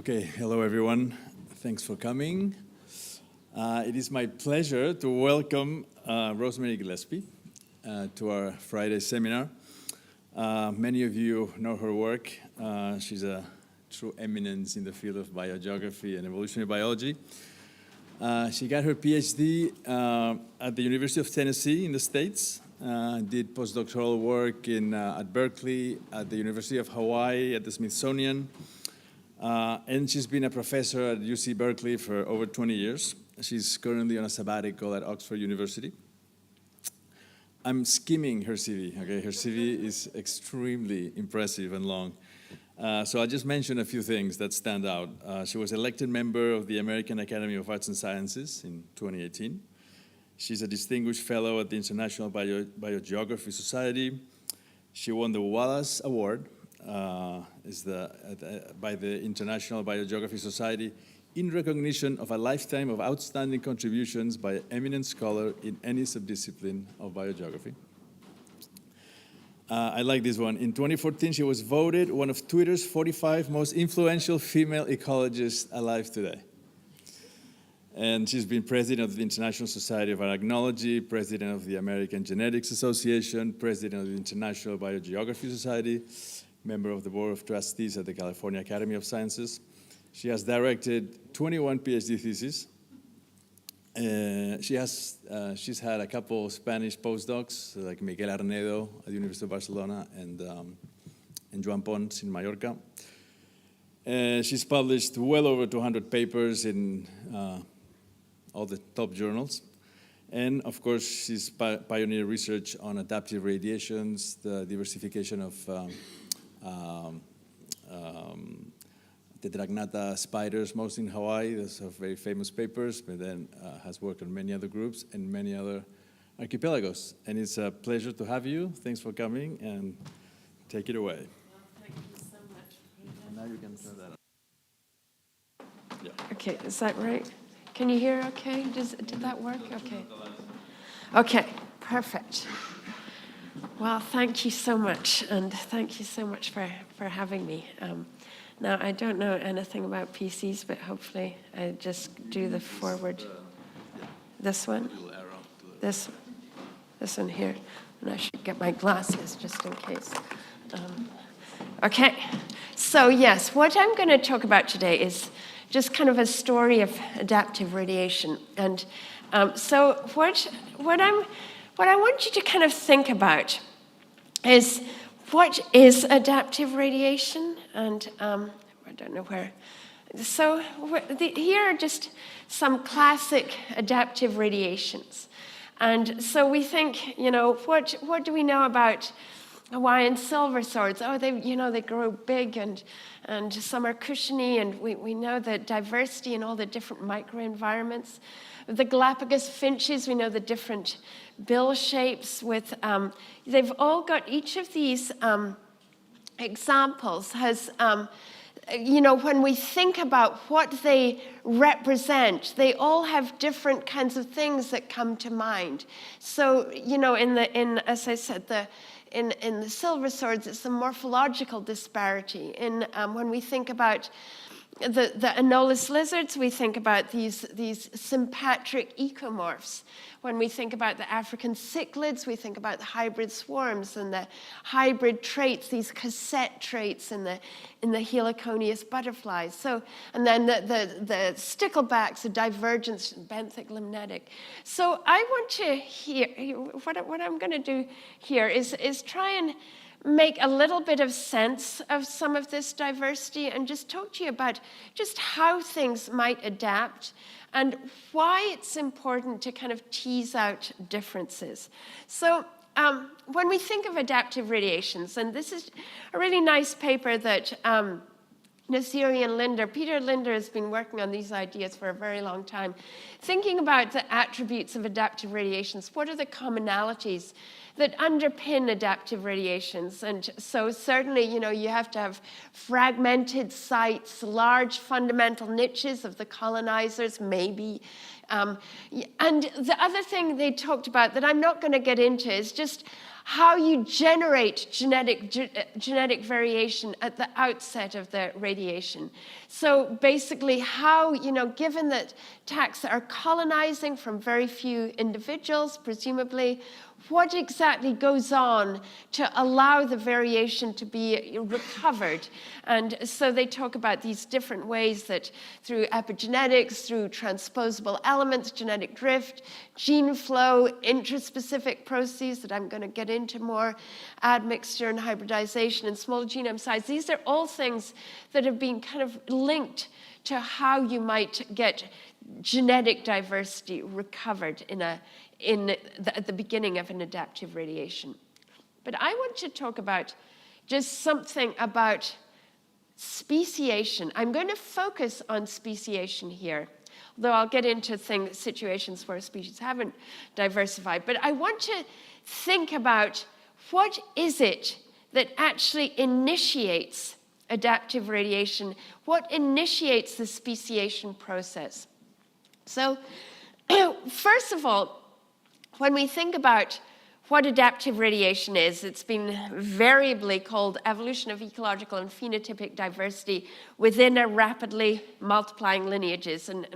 Okay, hello everyone. Thanks for coming. It is my pleasure to welcome Rosemary Gillespie to our Friday seminar. Many of you know her work. She's a true eminence in the field of biogeography and evolutionary biology. She got her PhD at the University of Tennessee in the States, did postdoctoral work at Berkeley, at the University of Hawaii, at the Smithsonian, and she's been a professor at UC Berkeley for over 20 years. She's currently on a sabbatical at Oxford University. I'm skimming her CV, okay? Her CV is extremely impressive and long. So I'll just mention a few things that stand out. She was elected member of the American Academy of Arts and Sciences in 2018. She's a distinguished fellow at the International Biogeography Society. She won the Wallace Award by the International Biogeography Society in recognition of a lifetime of outstanding contributions by an eminent scholar in any subdiscipline of biogeography. I like this one. In 2014, she was voted one of Twitter's 45 most influential female ecologists alive today. And she's been president of the International Society of Arachnology, president of the American Genetics Association, president of the International Biogeography Society, member of the Board of Trustees at the California Academy of Sciences. She has directed 21 PhD theses. She's had a couple of Spanish postdocs, like Miguel Arnedo at the University of Barcelona and Joan Pons in Mallorca. She's published well over 200 papers in all the top journals. And of course, she's pioneered research on adaptive radiations, the diversification of Tetragnatha spiders, mostly in Hawaii. Those are very famous papers, but then has worked on many other groups and many other archipelagos. And it's a pleasure to have you. Thanks for coming, and take it away. Well, thank you so much. And now you can turn that on. Yeah. Okay, is that right? Can you hear okay? Did that work? Okay. Okay, perfect. Well, thank you so much, and thank you so much for having me. Now, I don't know anything about PCs, but hopefully I just do the forward. This one? This one here. And I should get my glasses just in case. Okay, so yes, what I'm going to talk about today is just kind of a story of adaptive radiation. And so what I want you to kind of think about is, what is adaptive radiation? And I don't know where. So here are just some classic adaptive radiations. And so we think, you know, what do we know about Hawaiian silver swords? Oh, they grow big and some are cushiony, and we know the diversity in all the different microenvironments. The Galapagos finches, we know the different bill shapes with, they've all got, each of these examples has, you know, when we think about what they represent, they all have different kinds of things that come to mind. So, you know, as I said, in the silver swords, it's the morphological disparity. When we think about the Anolis lizards, we think about these sympatric ecomorphs. When we think about the African cichlids, we think about the hybrid swarms and the hybrid traits, these cassette traits in the heliconius butterflies. So, and then the sticklebacks, the divergence, benthic limnetic. So I want to hear, what I'm going to do here is try and make a little bit of sense of some of this diversity and just talk to you about just how things might adapt and why it's important to kind of tease out differences. So when we think of adaptive radiations, and this is a really nice paper that Nasiri and Linder, Peter Linder has been working on these ideas for a very long time, thinking about the attributes of adaptive radiations. What are the commonalities that underpin adaptive radiations? And so certainly, you know, you have to have fragmented sites, large fundamental niches of the colonizers, maybe. And the other thing they talked about that I'm not going to get into is just how you generate genetic variation at the outset of the radiation. So basically how, given that taxa are colonizing from very few individuals, presumably, what exactly goes on to allow the variation to be recovered? And so they talk about these different ways that through epigenetics, through transposable elements, genetic drift, gene flow, intraspecific processes that I'm going to get into more, admixture and hybridization and small genome size. These are all things that have been kind of linked to how you might get genetic diversity recovered at the beginning of an adaptive radiation. But I want to talk about just something about speciation. I'm going to focus on speciation here, though I'll get into situations where species haven't diversified. But I want to think about what is it that actually initiates adaptive radiation, what initiates the speciation process. So first of all, when we think about what adaptive radiation is, it's been variably called evolution of ecological and phenotypic diversity within a rapidly multiplying lineage. And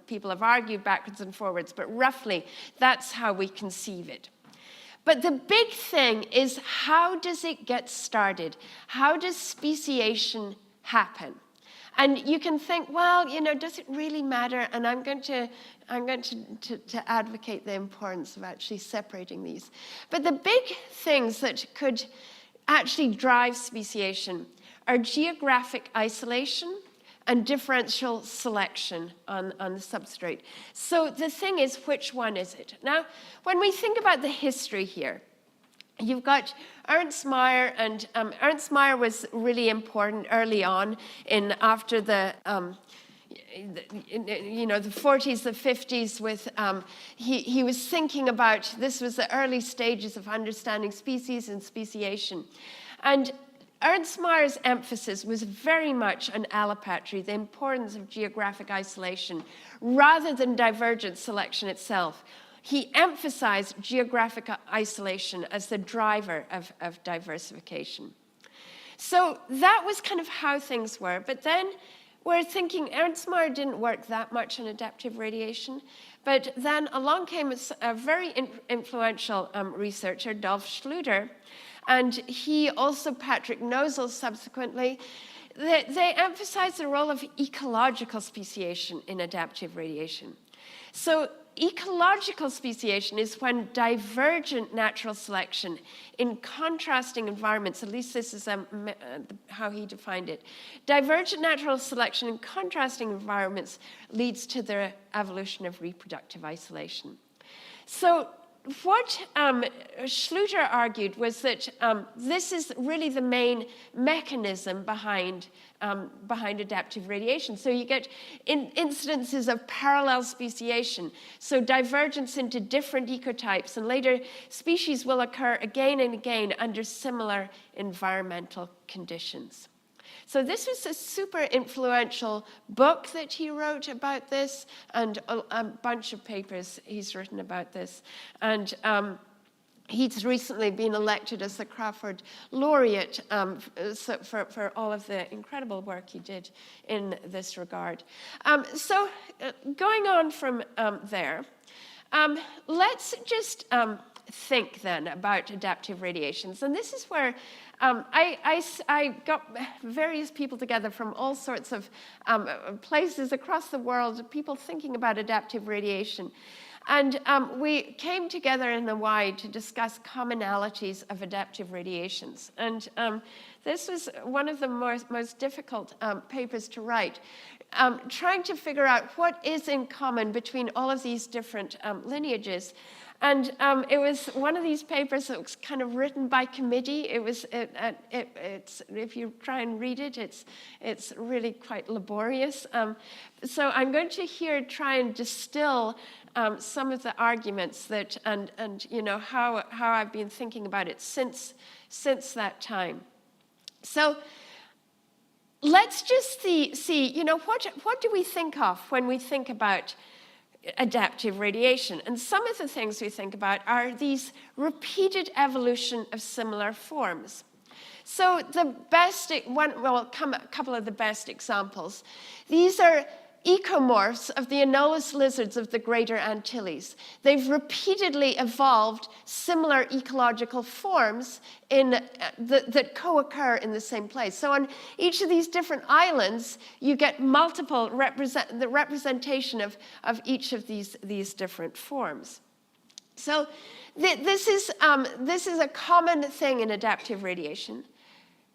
people have argued backwards and forwards, but roughly that's how we conceive it. But the big thing is, how does it get started? How does speciation happen? And you can think, well, does it really matter? And I'm going to advocate the importance of actually separating these. But the big things that could actually drive speciation are geographic isolation and differential selection on the substrate. So the thing is, which one is it? Now, when we think about the history here, you've got Ernst Mayr, and Ernst Mayr was really important early on after the 40s, the 50s with, he was thinking about, this was the early stages of understanding species and speciation. And Ernst Mayr's emphasis was very much on allopatry, the importance of geographic isolation, rather than divergent selection itself. He emphasized geographic isolation as the driver of diversification. So that was kind of how things were. But then we're thinking Ernst Mayr didn't work that much on adaptive radiation. But then along came a very influential researcher, Dolf Schluter, and he also, Patrick Nozel subsequently, they emphasized the role of ecological speciation in adaptive radiation. So ecological speciation is when divergent natural selection in contrasting environments, at least this is how he defined it, divergent natural selection in contrasting environments leads to the evolution of reproductive isolation. So what Schluter argued was that this is really the main mechanism behind adaptive radiation. So you get incidences of parallel speciation, so divergence into different ecotypes, and later species will occur again and again under similar environmental conditions. So this was a super influential book that he wrote about this, and a bunch of papers he's written about this. And he's recently been elected as the Crawford Laureate for all of the incredible work he did in this regard. So going on from there, let's just think then about adaptive radiations. And this is where I got various people together from all sorts of places across the world, people thinking about adaptive radiation. And we came together in Hawaii to discuss commonalities of adaptive radiations. And this was one of the most difficult papers to write, trying to figure out what is in common between all of these different lineages. And it was one of these papers that was kind of written by committee. It's if you try and read it, it's really quite laborious. So I'm going to try and distill some of the arguments that and how I've been thinking about it since that time. So let's just see what do we think of when we think about adaptive radiation. And some of the things we think about are these repeated evolution of similar forms. So the best, a couple of the best examples. These are ecomorphs of the anolis lizards of the Greater Antilles. They've repeatedly evolved similar ecological forms that co-occur in the same place. So on each of these different islands, you get multiple the representation of each of these different forms. So this is a common thing in adaptive radiation.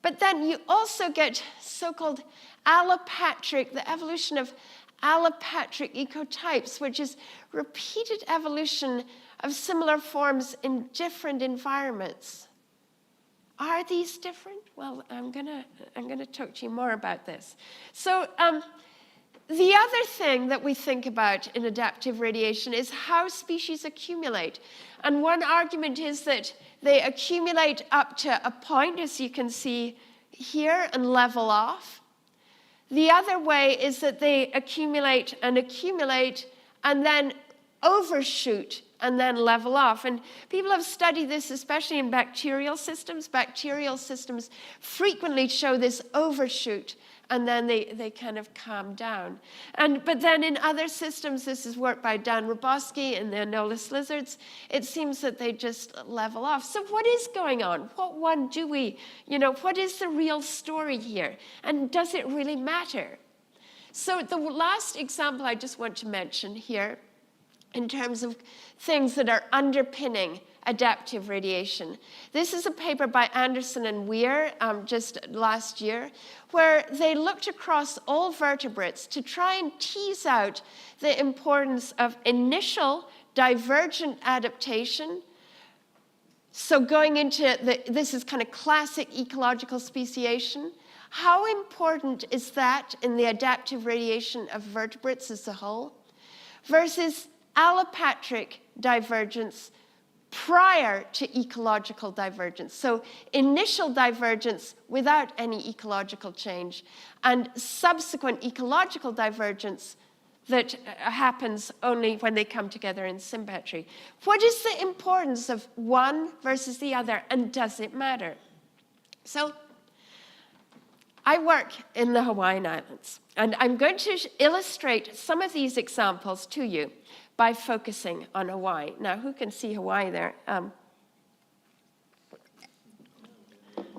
But then you also get so-called allopatric, the evolution of allopatric ecotypes, which is repeated evolution of similar forms in different environments. Are these different? Well, I'm gonna talk to you more about this. So the other thing that we think about in adaptive radiation is how species accumulate. And one argument is that they accumulate up to a point, as you can see here, and level off. The other way is that they accumulate and then overshoot and then level off. And people have studied this, especially in bacterial systems. Bacterial systems frequently show this overshoot, and then they kind of calm down. But then in other systems, this is work by Dan Roboski and the anolis lizards, it seems that they just level off. So what is going on? What one do we, what is the real story here? And does it really matter? So the last example I just want to mention here, in terms of things that are underpinning adaptive radiation. This is a paper by Anderson and Weir just last year, where they looked across all vertebrates to try and tease out the importance of initial divergent adaptation. So going into this is kind of classic ecological speciation. How important is that in the adaptive radiation of vertebrates as a whole? Versus allopatric divergence prior to ecological divergence. So initial divergence without any ecological change, and subsequent ecological divergence that happens only when they come together in symmetry. What is the importance of one versus the other, and does it matter? So I work in the Hawaiian Islands, and I'm going to illustrate some of these examples to you by focusing on Hawaii. Now, who can see Hawaii there?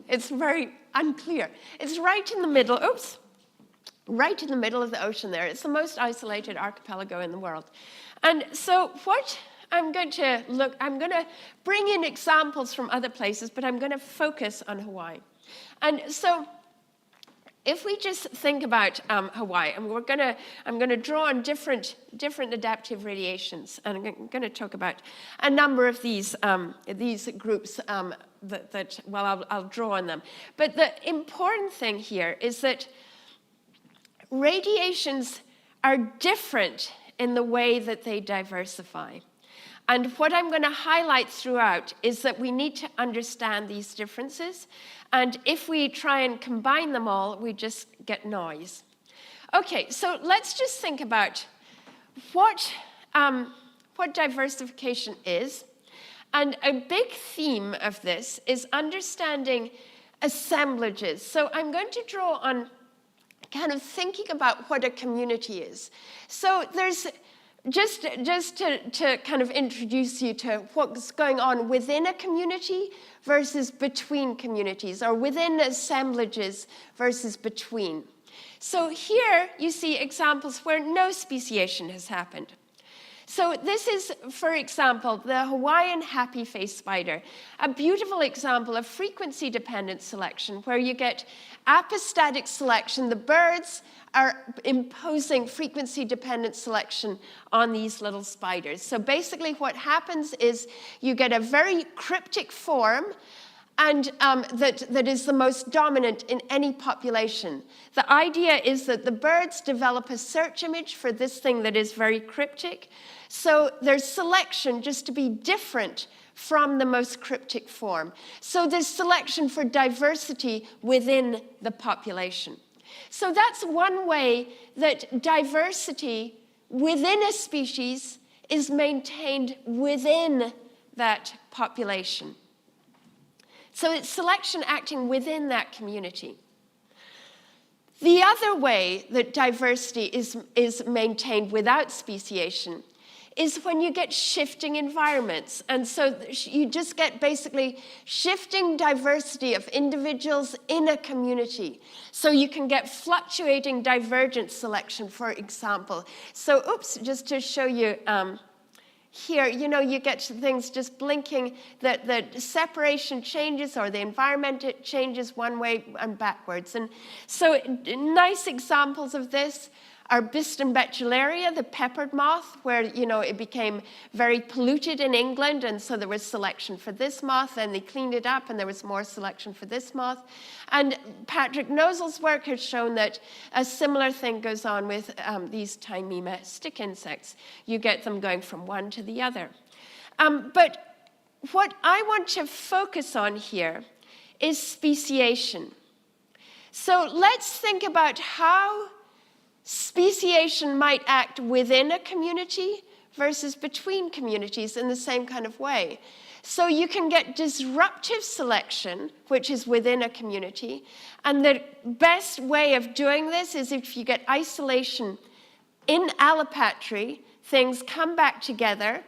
It's very unclear. It's right in the middle, right in the middle of the ocean there. It's the most isolated archipelago in the world. And so what I'm going to bring in examples from other places, but I'm going to focus on Hawaii. And so if we just think about Hawaii, and I'm going to draw on different adaptive radiations, and I'm going to talk about a number of these groups I'll draw on them. But the important thing here is that radiations are different in the way that they diversify. And what I'm going to highlight throughout is that we need to understand these differences. And if we try and combine them all, we just get noise. Okay, so let's just think about what diversification is. And a big theme of this is understanding assemblages. So I'm going to draw on kind of thinking about what a community is. So there's just to kind of introduce you to what's going on within a community versus between communities, or within assemblages versus between. So here you see examples where no speciation has happened. So this is, for example, the Hawaiian happy face spider, a beautiful example of frequency-dependent selection, where you get apostatic selection. The birds are imposing frequency-dependent selection on these little spiders. So basically what happens is you get a very cryptic form, and that is the most dominant in any population. The idea is that the birds develop a search image for this thing that is very cryptic. So there's selection just to be different from the most cryptic form. So there's selection for diversity within the population. So that's one way that diversity within a species is maintained within that population. So it's selection acting within that community. The other way that diversity is maintained without speciation is when you get shifting environments. And so you just get basically shifting diversity of individuals in a community. So you can get fluctuating divergent selection, for example. So, just to show you here, you get things just blinking, that the separation changes or the environment changes one way and backwards. And so nice examples of this are Bistonbecularia, the peppered moth, where, it became very polluted in England, and so there was selection for this moth, and they cleaned it up, and there was more selection for this moth. And Patrick Nosel's work has shown that a similar thing goes on with these Timema stick insects. You get them going from one to the other. But what I want to focus on here is speciation. So let's think about how speciation might act within a community versus between communities in the same kind of way. So you can get disruptive selection, which is within a community. And the best way of doing this is if you get isolation in allopatry, things come back together,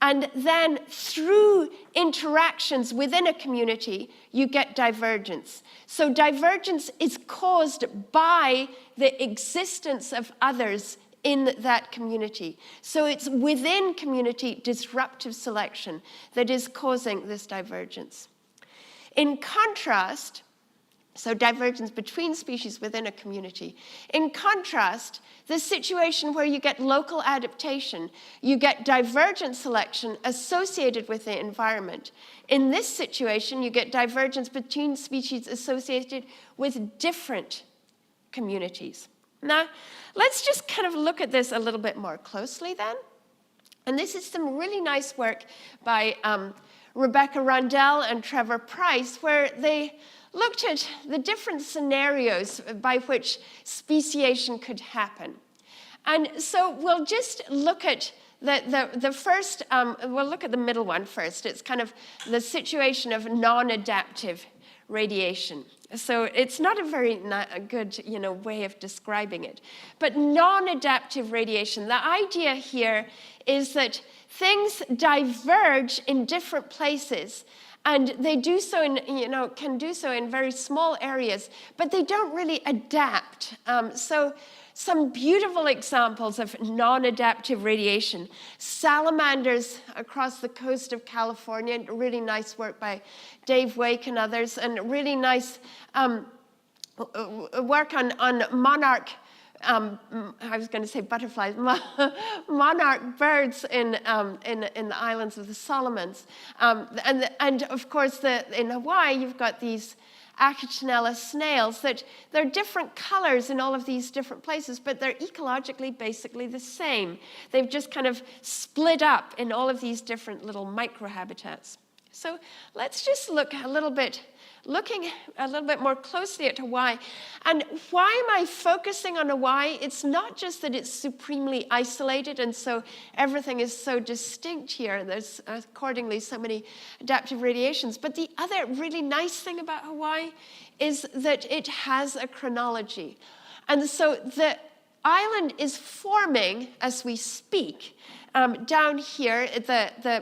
and then through interactions within a community, you get divergence. So divergence is caused by the existence of others in that community. So it's within community disruptive selection that is causing this divergence. In contrast, so divergence between species within a community. In contrast, the situation where you get local adaptation, you get divergent selection associated with the environment. In this situation, you get divergence between species associated with different communities. Now, let's just kind of look at this a little bit more closely then. And this is some really nice work by Rebecca Rundell and Trevor Price, where they looked at the different scenarios by which speciation could happen. And so we'll just look at the first, we'll look at the middle one first. It's kind of the situation of non-adaptive radiation. So it's not a very good, way of describing it. But non-adaptive radiation, the idea here is that things diverge in different places, and they do so in, can do so in very small areas, but they don't really adapt. So some beautiful examples of non-adaptive radiation. Salamanders across the coast of California, really nice work by Dave Wake and others, and really nice work on monarch, I was going to say butterflies, monarch birds in the islands of the Solomons. And of course, in Hawaii, you've got these Achatinella snails that they're different colors in all of these different places, but they're ecologically basically the same. They've just kind of split up in all of these different little microhabitats. So let's just looking a little bit more closely at Hawaii. And why am I focusing on Hawaii? It's not just that it's supremely isolated, and so everything is so distinct here. There's accordingly so many adaptive radiations. But the other really nice thing about Hawaii is that it has a chronology. And so the island is forming as we speak. Down here,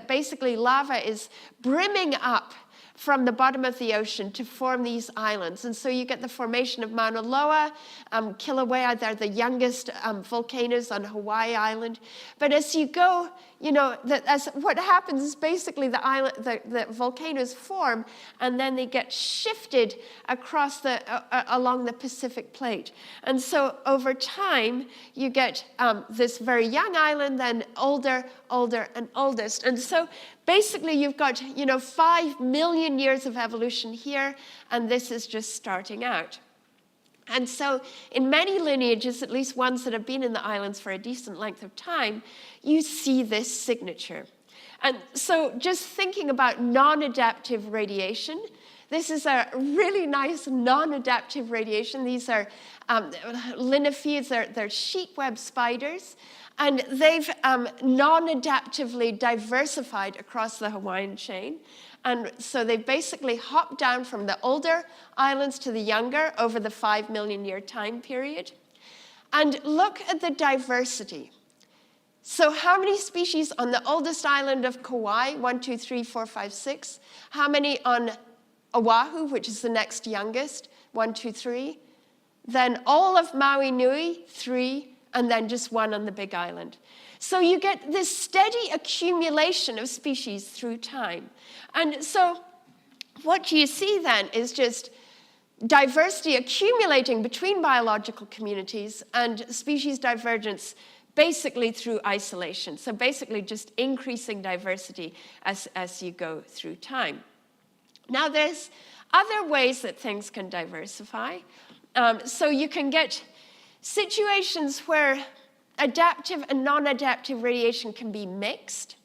basically lava is brimming up from the bottom of the ocean to form these islands. And so you get the formation of Mauna Loa, Kilauea, they're the youngest volcanoes on Hawaii Island. But as you go, what happens is basically the volcanoes form, and then they get shifted across along the Pacific plate. And so over time, you get this very young island, then older, and oldest. And so basically you've got, 5 million years of evolution here, and this is just starting out. And so in many lineages, at least ones that have been in the islands for a decent length of time, you see this signature. And so just thinking about non-adaptive radiation, this is a really nice non-adaptive radiation. These are liniphiids, they're sheet web spiders. And they've non-adaptively diversified across the Hawaiian chain. And so they basically hopped down from the older islands to the younger over the 5 million year time period. And look at the diversity. So how many species on the oldest island of Kauai? 1, 2, 3, 4, 5, 6. How many on Oahu, which is the next youngest? 1, 2, 3. Then all of Maui Nui, 3. And then just 1 on the Big Island. So you get this steady accumulation of species through time. And so what you see then is just diversity accumulating between biological communities and species divergence basically through isolation. So basically just increasing diversity as you go through time. Now there's other ways that things can diversify. So you can get situations where adaptive and non-adaptive radiation can be mixed.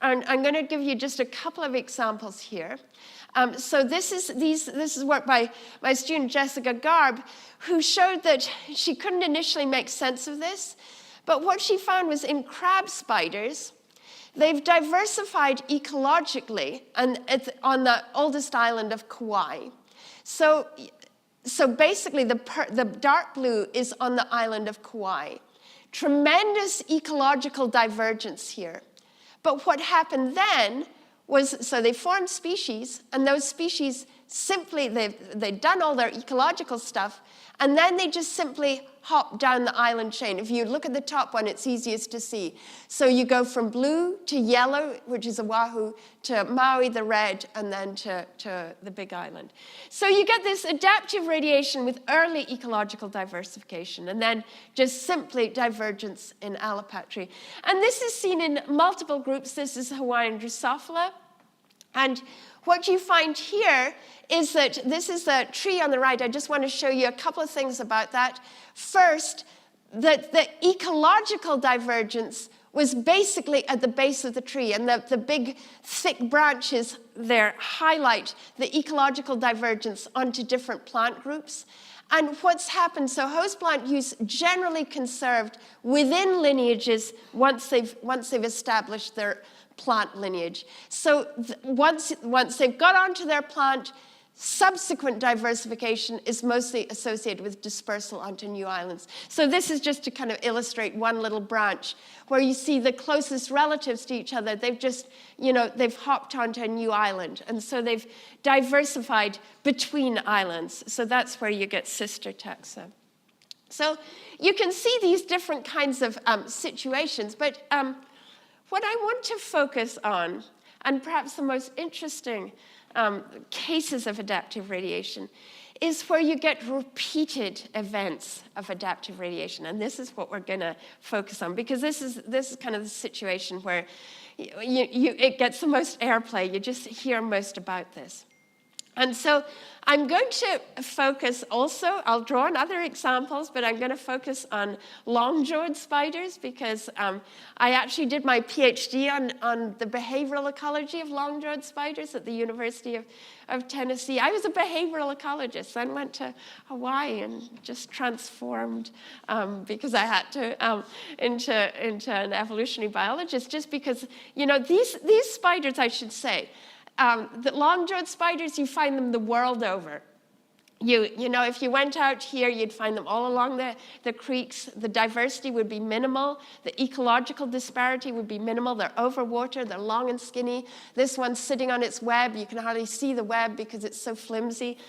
And I'm going to give you just a couple of examples here. So this is work by my student Jessica Garb, who showed that she couldn't initially make sense of this. But what she found was in crab spiders, they've diversified ecologically and on the oldest island of Kauai. So basically, the dark blue is on the island of Kauai. Tremendous ecological divergence here. But what happened then was, so they formed species, and those species simply, they'd done all their ecological stuff, and then they just simply hopped down the island chain. If you look at the top one, it's easiest to see. So you go from blue to yellow, which is Oahu, to Maui, the red, and then to the Big Island. So you get this adaptive radiation with early ecological diversification, and then just simply divergence in allopatry. And this is seen in multiple groups. This is Hawaiian Drosophila. And what you find here is that this is a tree on the right. I just want to show you a couple of things about that. First, that the ecological divergence was basically at the base of the tree, and the big, thick branches there highlight the ecological divergence onto different plant groups. And what's happened, so host plant use generally conserved within lineages once they've established their plant lineage. So once they've got onto their plant, subsequent diversification is mostly associated with dispersal onto new islands. So this is just to kind of illustrate one little branch where you see the closest relatives to each other. They've just, they've hopped onto a new island. And so they've diversified between islands. So that's where you get sister taxa. So you can see these different kinds of situations. But what I want to focus on, and perhaps the most interesting cases of adaptive radiation, is where you get repeated events of adaptive radiation. And this is what we're going to focus on, because this is kind of the situation where it gets the most airplay. You just hear most about this. And so I'm going to focus also, I'll draw on other examples, but I'm going to focus on long-jawed spiders, because I actually did my PhD on the behavioral ecology of long-jawed spiders at the University of Tennessee. I was a behavioral ecologist, then went to Hawaii and just transformed because I had to into an evolutionary biologist, just because, these spiders, I should say, the long-jawed spiders, you find them the world over. If you went out here, you'd find them all along the creeks. The diversity would be minimal. The ecological disparity would be minimal. They're overwatered. They're long and skinny. This one's sitting on its web. You can hardly see the web because it's so flimsy.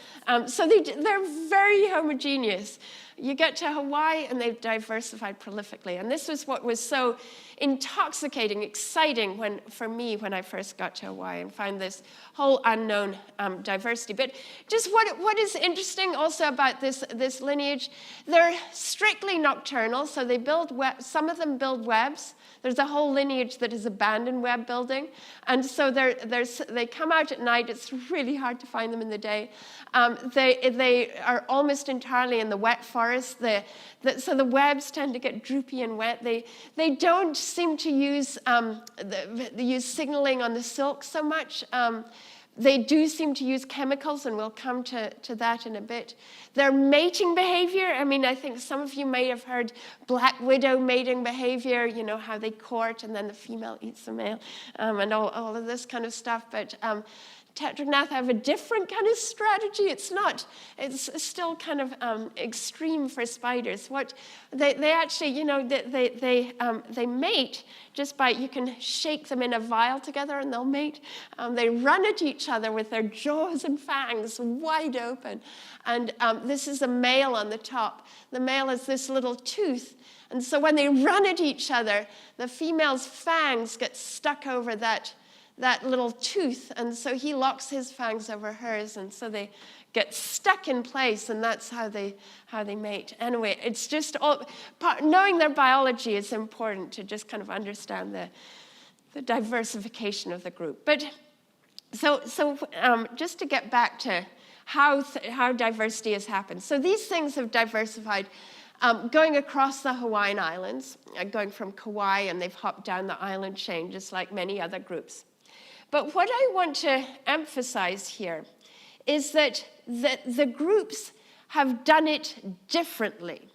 So they're very homogeneous. You get to Hawaii, and they've diversified prolifically. And this was what was so intoxicating, exciting for me when I first got to Hawaii and find this whole unknown diversity. But just what is interesting also about this lineage, they're strictly nocturnal, so they build some of them build webs. There's a whole lineage that has abandoned web building. And so they come out at night. It's really hard to find them in the day. They are almost entirely in the wet forest. So the webs tend to get droopy and wet. They don't seem to use signaling on the silk so much. They do seem to use chemicals, and we'll come to that in a bit. Their mating behavior, I mean, I think some of you may have heard black widow mating behavior, you know, how they court and then the female eats the male, and all of this kind of stuff. But tetragnatha have a different kind of strategy. It's still kind of extreme for spiders. What they actually, you know, they mate just by, you can shake them in a vial together and they'll mate. They run at each other with their jaws and fangs wide open. And this is a male on the top. The male has this little tooth. And so when they run at each other, the female's fangs get stuck over that little tooth, and so he locks his fangs over hers, and so they get stuck in place, and that's how they mate. Anyway, it's just knowing their biology is important to just kind of understand the diversification of the group. But so just to get back to how diversity has happened. So these things have diversified going across the Hawaiian Islands, going from Kauai, and they've hopped down the island chain just like many other groups. But what I want to emphasize here is that the groups have done it differently.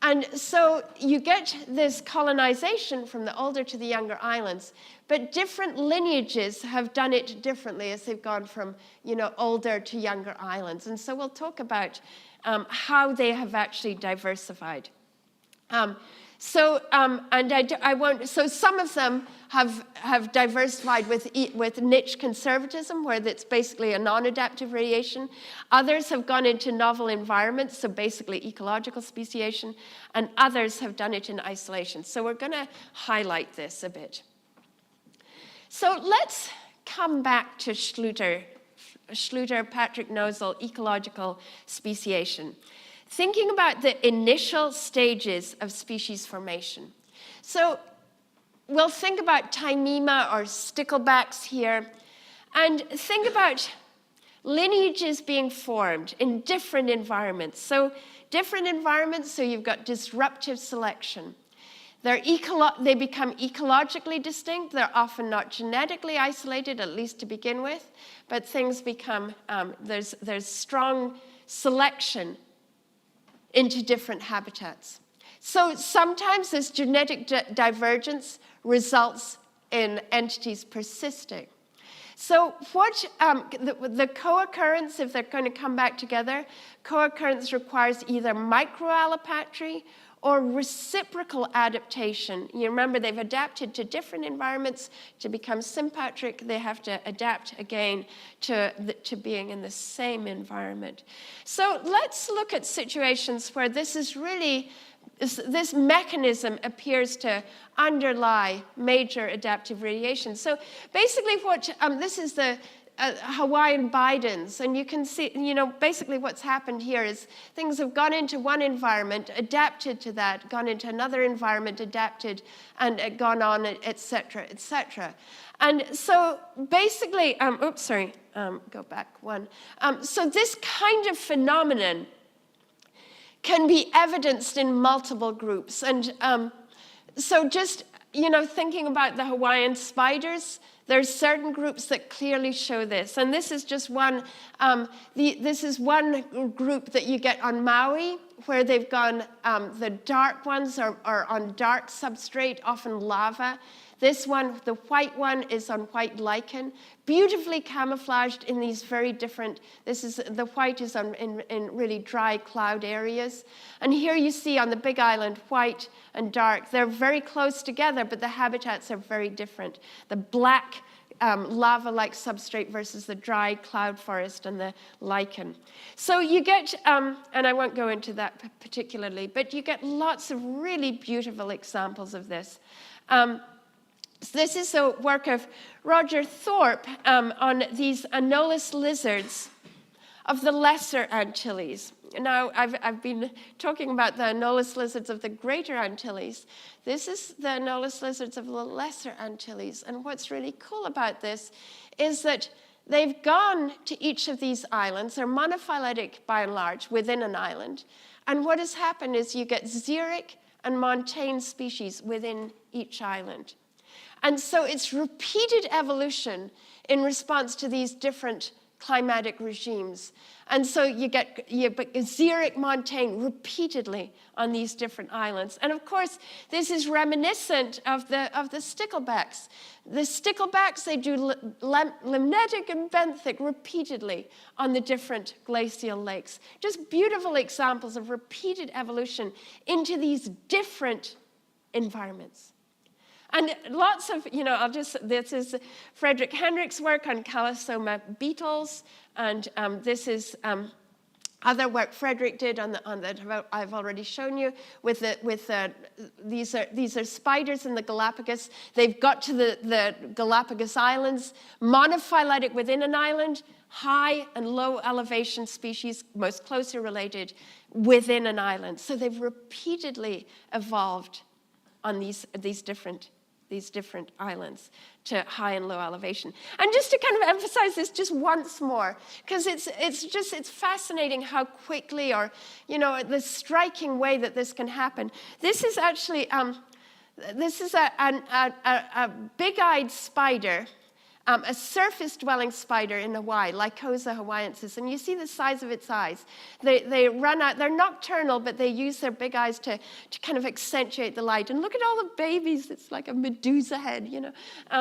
And so you get this colonization from the older to the younger islands, but different lineages have done it differently as they've gone from, you know, older to younger islands. And so we'll talk about how they have actually diversified. So some of them have diversified with niche conservatism, where it's basically a non-adaptive radiation. Others have gone into novel environments, so basically ecological speciation, and others have done it in isolation. So we're going to highlight this a bit. So let's come back to Schluter, Patrick Nozel, ecological speciation. Thinking about the initial stages of species formation. So we'll think about Timema or sticklebacks here, and think about lineages being formed in different environments. So different environments, so you've got disruptive selection. They become ecologically distinct. They're often not genetically isolated, at least to begin with, but things become, there's strong selection into different habitats. So sometimes this genetic divergence results in entities persisting. So what the co-occurrence, if they're going to come back together, co-occurrence requires either microallopatry or reciprocal adaptation. You remember, they've adapted to different environments to become sympatric. They have to adapt again to being in the same environment. So let's look at situations where this mechanism appears to underlie major adaptive radiation. So basically this is the Hawaiian bidens, and you can see, you know, basically what's happened here is things have gone into one environment, adapted to that, gone into another environment, adapted, and gone on, et cetera, et cetera. And so basically, go back one. So this kind of phenomenon can be evidenced in multiple groups. And so just, you know, thinking about the Hawaiian spiders, there's certain groups that clearly show this. And this is just one, this is one group that you get on Maui, where they've gone, the dark ones are on dark substrate, often lava. This one, the white one, is on white lichen, beautifully camouflaged in these very different, the white is in really dry cloud areas. And here you see on the Big Island, white and dark. They're very close together, but the habitats are very different. The black lava-like substrate versus the dry cloud forest and the lichen. So you get, and I won't go into that particularly, but you get lots of really beautiful examples of this. This is the work of Roger Thorpe on these anolis lizards of the Lesser Antilles. Now, I've been talking about the anolis lizards of the Greater Antilles. This is the anolis lizards of the Lesser Antilles. And what's really cool about this is that they've gone to each of these islands. They're monophyletic by and large within an island. And what has happened is you get xeric and montane species within each island. And so it's repeated evolution in response to these different climatic regimes. And so you get xeric montane repeatedly on these different islands. And of course, this is reminiscent of the sticklebacks. The sticklebacks, they do limnetic and benthic repeatedly on the different glacial lakes. Just beautiful examples of repeated evolution into these different environments. And lots of, this is Frederick Henrich's work on Calisoma beetles, and this is other work Frederick did on that I've already shown you. These are spiders in the Galapagos. They've got to the Galapagos Islands, monophyletic within an island, high and low elevation species, most closely related within an island. So they've repeatedly evolved on these different islands to high and low elevation. And just to kind of emphasize this just once more, because it's fascinating how quickly, or the striking way that this can happen. This is actually this is a big-eyed spider, a surface-dwelling spider in Hawaii, Lycosa hawaiiensis, and you see the size of its eyes. They run out, they're nocturnal, but they use their big eyes to kind of accentuate the light. And look at all the babies, it's like a Medusa head,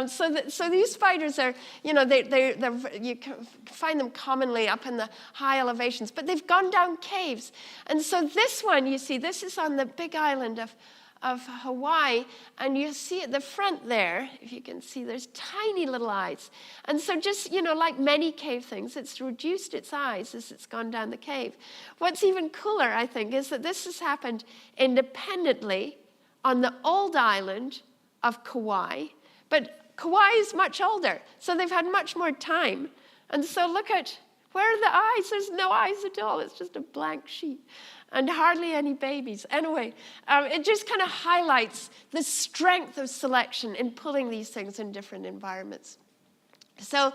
So these spiders are, you can find them commonly up in the high elevations, but they've gone down caves. And so this one, you see, this is on the big island of Hawaii, and you see at the front there, if you can see, there's tiny little eyes. And so just, like many cave things, it's reduced its eyes as it's gone down the cave. What's even cooler, I think, is that this has happened independently on the old island of Kauai, but Kauai is much older, so they've had much more time. And so look at, where are the eyes? There's no eyes at all. It's just a blank sheet. And hardly any babies. Anyway, it just kind of highlights the strength of selection in pulling these things in different environments. So,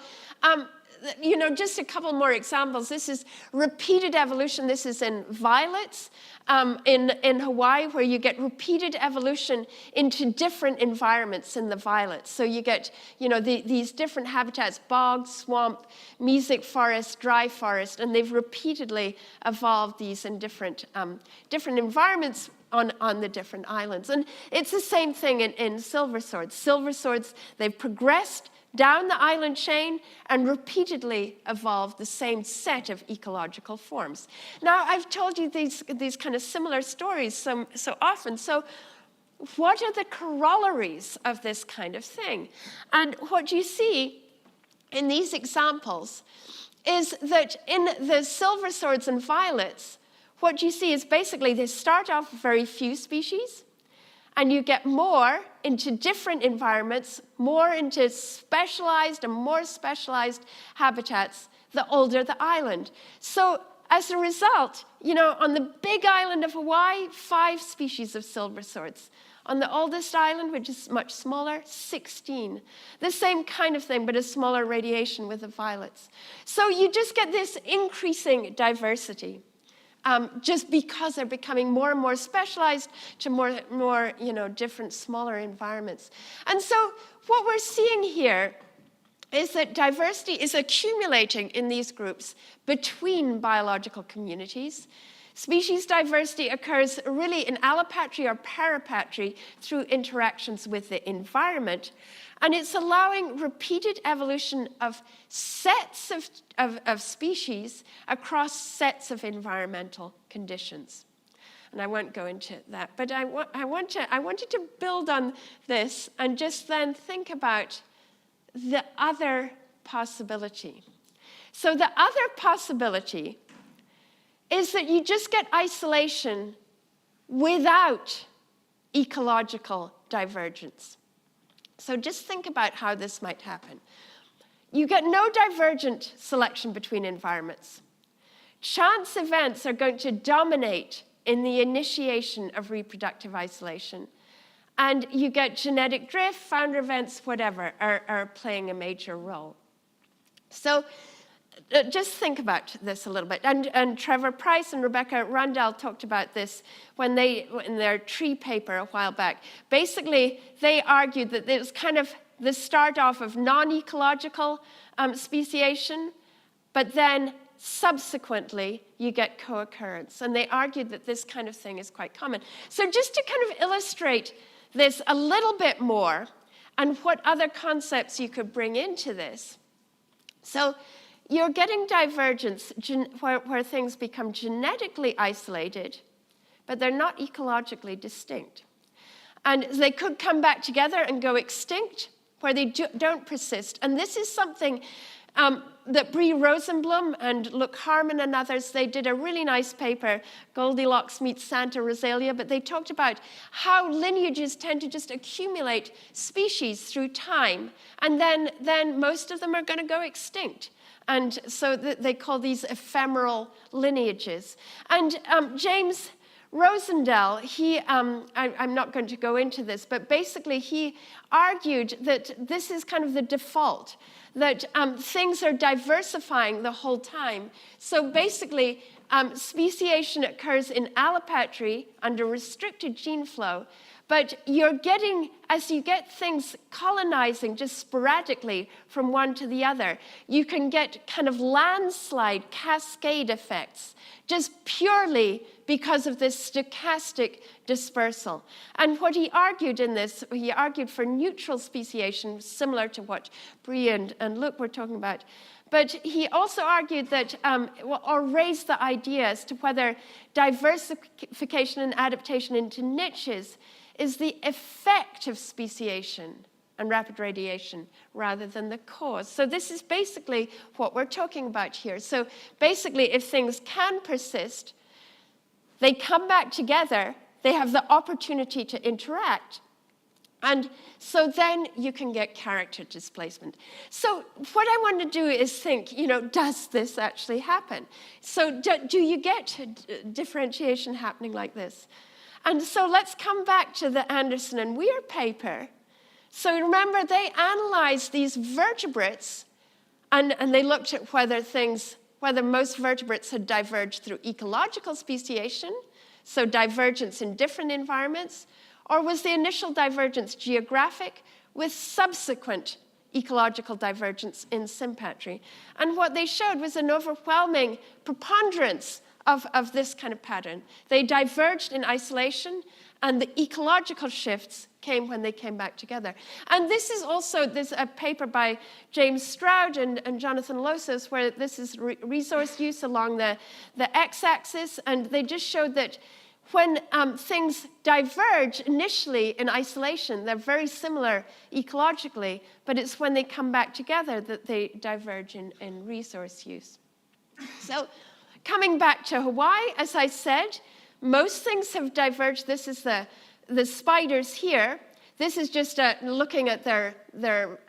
just a couple more examples. This is repeated evolution. This is in violets in Hawaii, where you get repeated evolution into different environments in the violets. So you get, these different habitats: bog, swamp, mesic forest, dry forest, and they've repeatedly evolved these in different environments on the different islands. And it's the same thing in silver swords. Silver swords, they've progressed down the island chain and repeatedly evolved the same set of ecological forms. Now, I've told you these kind of similar stories so often. So what are the corollaries of this kind of thing? And what you see in these examples is that in the silver swords and violets, what you see is basically they start off with very few species, and you get more into different environments, more into specialized and more specialized habitats the older the island. So as a result, on the big island of Hawaii, 5 species of silver swords. On the oldest island, which is much smaller, 16. The same kind of thing, but a smaller radiation with the violets. So you just get this increasing diversity. Just because they're becoming more and more specialized to more different, smaller environments. And so what we're seeing here is that diversity is accumulating in these groups between biological communities. Species diversity occurs really in allopatry or parapatry through interactions with the environment. And it's allowing repeated evolution of sets of species across sets of environmental conditions. And I won't go into that, but I wanted to build on this and just then think about the other possibility. So the other possibility is that you just get isolation without ecological divergence. So just think about how this might happen. You get no divergent selection between environments. Chance events are going to dominate in the initiation of reproductive isolation. And you get genetic drift, founder events, whatever, are playing a major role. So just think about this a little bit. And Trevor Price and Rebecca Rundell talked about this in their tree paper a while back. Basically, they argued that it was kind of the start off of non-ecological speciation, but then subsequently you get co-occurrence. And they argued that this kind of thing is quite common. So just to kind of illustrate this a little bit more, and what other concepts you could bring into this. So you're getting divergence where things become genetically isolated, but they're not ecologically distinct. And they could come back together and go extinct, where they don't persist. And this is something that Bree Rosenblum and Luke Harmon and others, they did a really nice paper, Goldilocks meets Santa Rosalia, but they talked about how lineages tend to just accumulate species through time, and then most of them are going to go extinct. And so they call these ephemeral lineages. And James Rosendell, I'm not going to go into this, but basically he argued that this is kind of the default, that things are diversifying the whole time. So basically, speciation occurs in allopatry under restricted gene flow, but you're getting, as you get things colonizing just sporadically from one to the other, you can get kind of landslide cascade effects, just purely because of this stochastic dispersal. And what he argued in this, he argued for neutral speciation, similar to what Bree and Luke were talking about. But he also argued that, or raised the idea as to whether diversification and adaptation into niches is the effect of speciation and rapid radiation rather than the cause. So this is basically what we're talking about here. So basically, if things can persist, they come back together, they have the opportunity to interact, and so then you can get character displacement. So what I want to do is think, does this actually happen? So do you get differentiation happening like this? And so let's come back to the Anderson and Weir paper. So remember, they analyzed these vertebrates, and they looked at whether most vertebrates had diverged through ecological speciation, so divergence in different environments, or was the initial divergence geographic with subsequent ecological divergence in sympatry? And what they showed was an overwhelming preponderance of this kind of pattern. They diverged in isolation, and the ecological shifts came when they came back together. And this is also, there's a paper by James Stroud and Jonathan Lossos, where this is resource use along the x-axis, and they just showed that when things diverge initially in isolation, they're very similar ecologically, but it's when they come back together that they diverge in resource use. So coming back to Hawaii, as I said, most things have diverged. This is the spiders here. This is just looking at their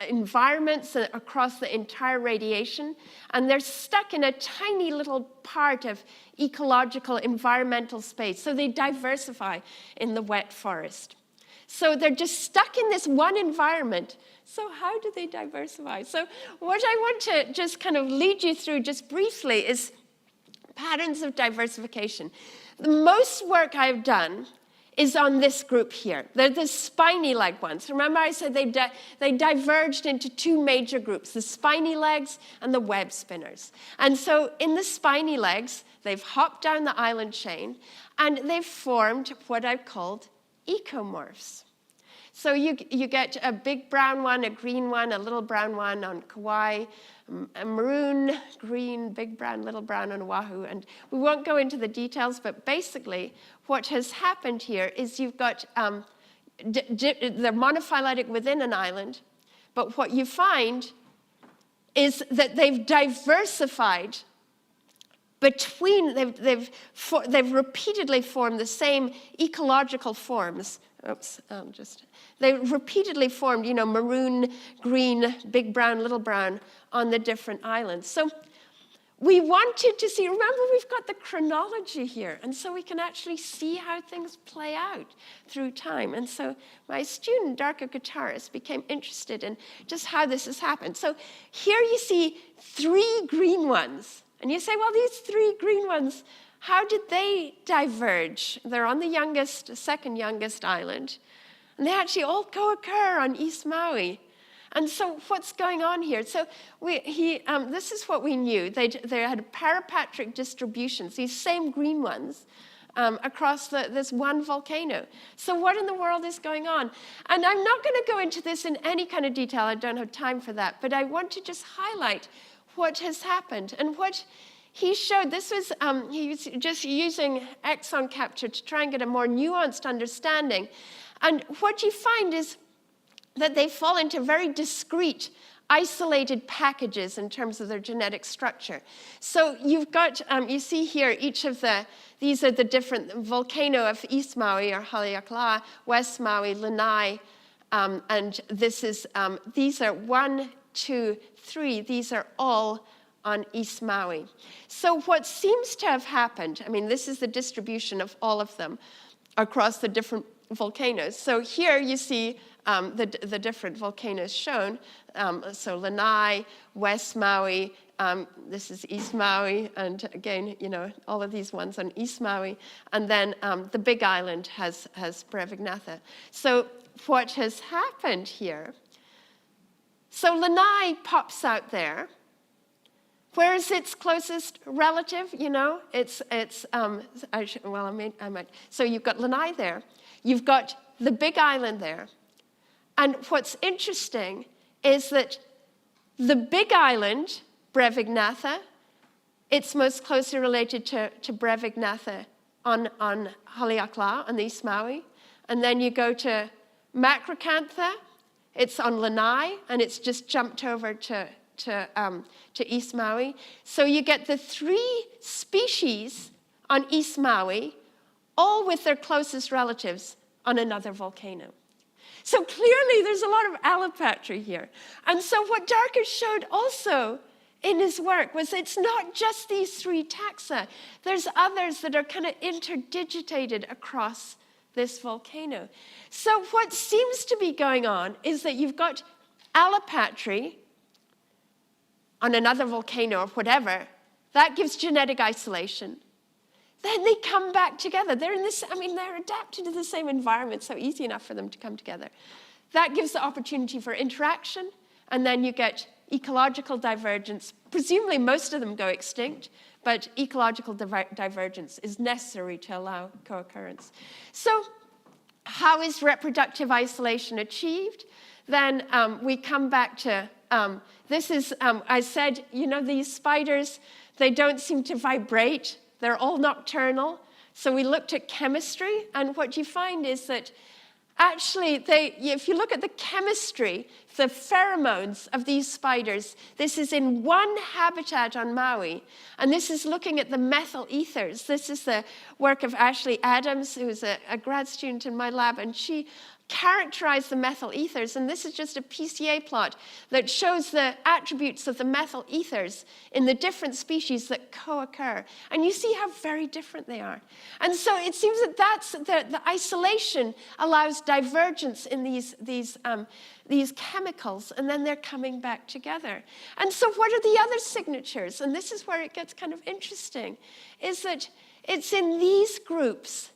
environments across the entire radiation, and they're stuck in a tiny little part of ecological environmental space. So they diversify in the wet forest. So they're just stuck in this one environment. So how do they diversify? So what I want to just kind of lead you through just briefly is patterns of diversification. The most work I've done is on this group here. They're the spiny leg ones. Remember I said they diverged into two major groups, the spiny legs and the web spinners. And so in the spiny legs, they've hopped down the island chain, and they've formed what I've called ecomorphs. So you get a big brown one, a green one, a little brown one on Kauai, a maroon, green, big brown, little brown on Oahu. And we won't go into the details, but basically what has happened here is you've got, they're monophyletic within an island, but what you find is that they've diversified between, they've repeatedly formed the same ecological forms. They repeatedly formed, maroon, green, big brown, little brown on the different islands. So we wanted to see, remember we've got the chronology here, and so we can actually see how things play out through time. And so my student, Darko Gutaris, became interested in just how this has happened. So here you see 3 green ones. And you say, well, these 3 green ones, how did they diverge? They're on the second youngest island. And they actually all co-occur on East Maui. And so what's going on here? So this is what we knew. They had parapatric distributions, these same green ones, across this one volcano. So what in the world is going on? And I'm not going to go into this in any kind of detail. I don't have time for that. But I want to just highlight what has happened. And what he showed, this was, he was just using exon capture to try and get a more nuanced understanding. And what you find is that they fall into very discrete, isolated packages in terms of their genetic structure. So you've got, you see here, these are the different volcano of East Maui, or Haleakala, West Maui, Lanai, and this is, these are 1, 2, 3, these are all on East Maui. So what seems to have happened, I mean, this is the distribution of all of them across the different volcanoes. So here you see the different volcanoes shown. So Lanai, West Maui, this is East Maui, and again, all of these ones on East Maui. And then the Big Island has Brevignatha. So what has happened here? So Lanai pops out there. Where is its closest relative? So you've got Lanai there. You've got the Big Island there. And what's interesting is that the Big Island, Brevignatha, it's most closely related to Brevignatha on Haleakala, on the East Maui. And then you go to Macrocantha, it's on Lanai, and it's just jumped over to East Maui. So you get the 3 species on East Maui, all with their closest relatives on another volcano. So clearly there's a lot of allopatry here. And so what Darko showed also in his work was it's not just these 3 taxa. There's others that are kind of interdigitated across this volcano. So what seems to be going on is that you've got allopatry on another volcano or whatever. That gives genetic isolation. Then they come back together. They're adapted to the same environment, so easy enough for them to come together. That gives the opportunity for interaction, and then you get ecological divergence. Presumably most of them go extinct, but ecological divergence is necessary to allow co-occurrence. So how is reproductive isolation achieved? Then we come back to, this is, I said, these spiders, they don't seem to vibrate. They're all nocturnal. So we looked at chemistry, and what you find is that actually, if you look at the chemistry, the pheromones of these spiders, this is in one habitat on Maui, and this is looking at the methyl ethers. This is the work of Ashley Adams, who's a grad student in my lab, and she characterize the methyl ethers, and this is just a PCA plot that shows the attributes of the methyl ethers in the different species that co-occur. And you see how very different they are. And so it seems that that's the isolation allows divergence in these chemicals, and then they're coming back together. And so what are the other signatures? And this is where it gets kind of interesting, is that it's in these groups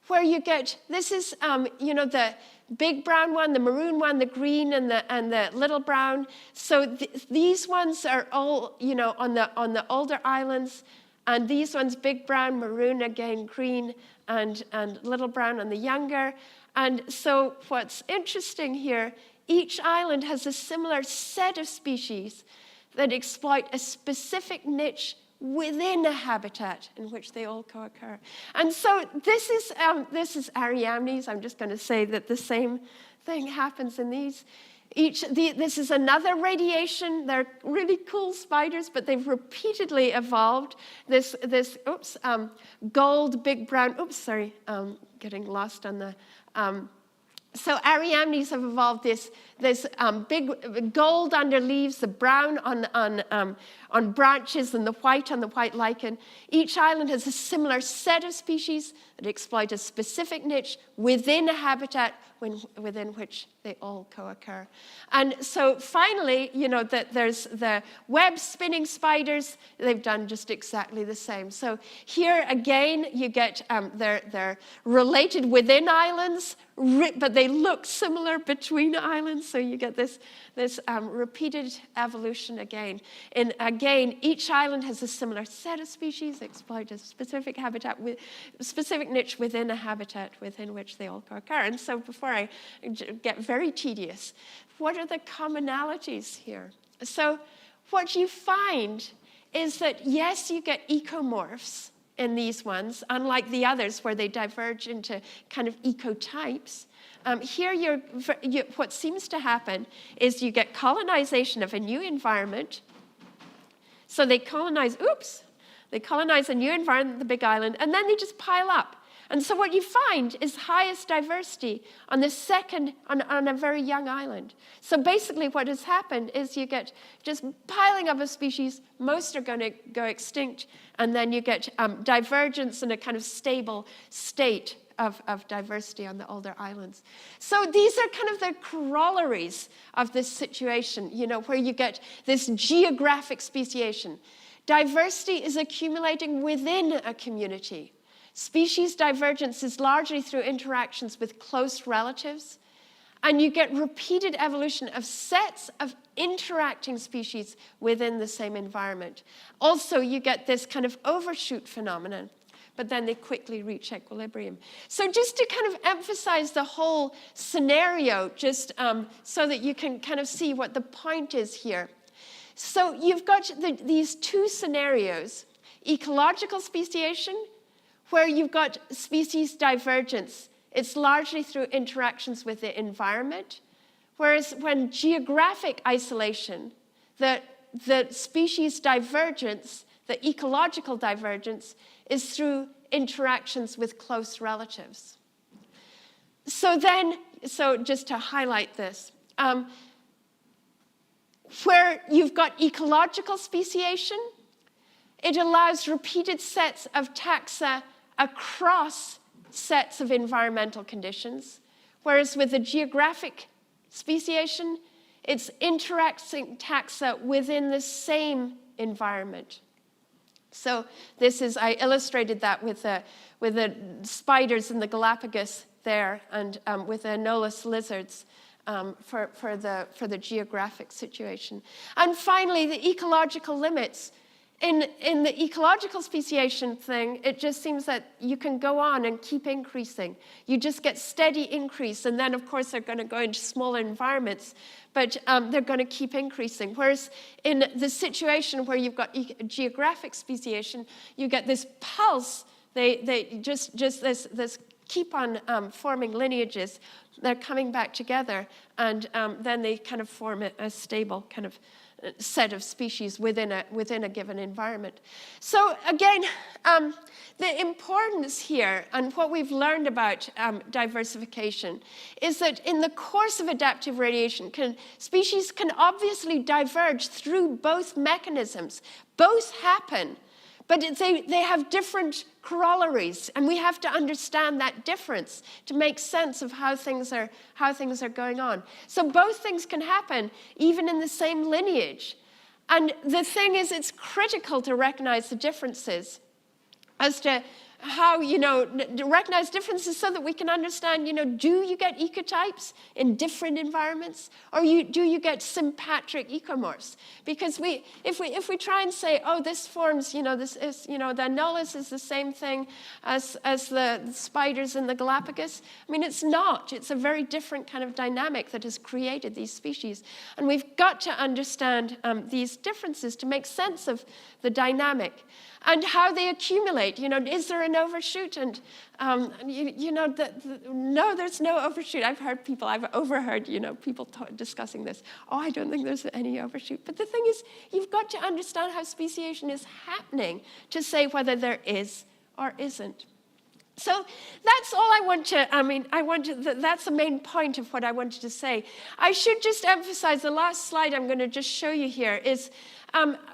where you get, this is, the big brown one, the maroon one, the green, and the little brown. So these ones are all, on the older islands, and these ones, big brown, maroon, again, green, and little brown on the younger. And so what's interesting here, each island has a similar set of species that exploit a specific niche within a habitat in which they all co-occur. And so this is Ariamnes. I'm just going to say that the same thing happens in these. This is another radiation. They're really cool spiders, but they've repeatedly evolved this gold big brown, getting lost on the, so Ariamnes have evolved There's big gold under leaves, the brown on branches, and the white on the white lichen. Each island has a similar set of species that exploit a specific niche within a habitat within which they all co-occur. And so finally, there's the web-spinning spiders. They've done just exactly the same. So here again, you get they're related within islands, but they look similar between islands. So you get this repeated evolution again. And again, each island has a similar set of species, exploit a specific habitat, specific niche within a habitat within which they all co-occur. And so before I get very tedious, what are the commonalities here? So what you find is that, yes, you get ecomorphs in these ones, unlike the others where they diverge into kind of ecotypes. Here, what seems to happen is you get colonization of a new environment. So they colonize a new environment, the big island, and then they just pile up. And so what you find is highest diversity on on a very young island. So basically what has happened is you get just piling up of species, most are going to go extinct, and then you get divergence in a kind of stable state of diversity on the older islands. So these are kind of the corollaries of this situation, where you get this geographic speciation. Diversity is accumulating within a community. Species divergence is largely through interactions with close relatives, and you get repeated evolution of sets of interacting species within the same environment. Also, you get this kind of overshoot phenomenon, but then they quickly reach equilibrium. So just to kind of emphasize the whole scenario, just so that you can kind of see what the point is here. So you've got these two scenarios, ecological speciation, where you've got species divergence. It's largely through interactions with the environment, whereas when geographic isolation, the species divergence, the ecological divergence, is through interactions with close relatives. So just to highlight this, where you've got ecological speciation, it allows repeated sets of taxa across sets of environmental conditions, whereas with the geographic speciation, it's interacting taxa within the same environment. So I illustrated that with the spiders in the Galapagos there, and with the anolis lizards for the geographic situation. And finally, the ecological limits. In the ecological speciation thing, it just seems that you can go on and keep increasing. You just get steady increase, and then, of course, they're going to go into smaller environments, but they're going to keep increasing. Whereas in the situation where you've got geographic speciation, you get this pulse. They just this keep on forming lineages. They're coming back together, and then they kind of form a stable kind of set of species within a given environment. So again, the importance here and what we've learned about diversification is that in the course of adaptive radiation, species can obviously diverge through both mechanisms. Both happen, but they have different corollaries, and we have to understand that difference to make sense of how things are going on. So both things can happen even in the same lineage. And the thing is, it's critical to recognize the differences as to how, recognize differences so that we can understand, do you get ecotypes in different environments, or do you get sympatric ecomorphs? Because if we try and say, oh, this forms, this is, the anolis is the same thing as the spiders in the Galapagos. I mean, it's not. It's a very different kind of dynamic that has created these species. And we've got to understand these differences to make sense of the dynamic and how they accumulate. Is there an overshoot? And, no, there's no overshoot. I've overheard, people discussing this. Oh, I don't think there's any overshoot. But the thing is, you've got to understand how speciation is happening to say whether there is or isn't. So that's all I want to, that's the main point of what I wanted to say. I should just emphasize, the last slide I'm going to just show you here is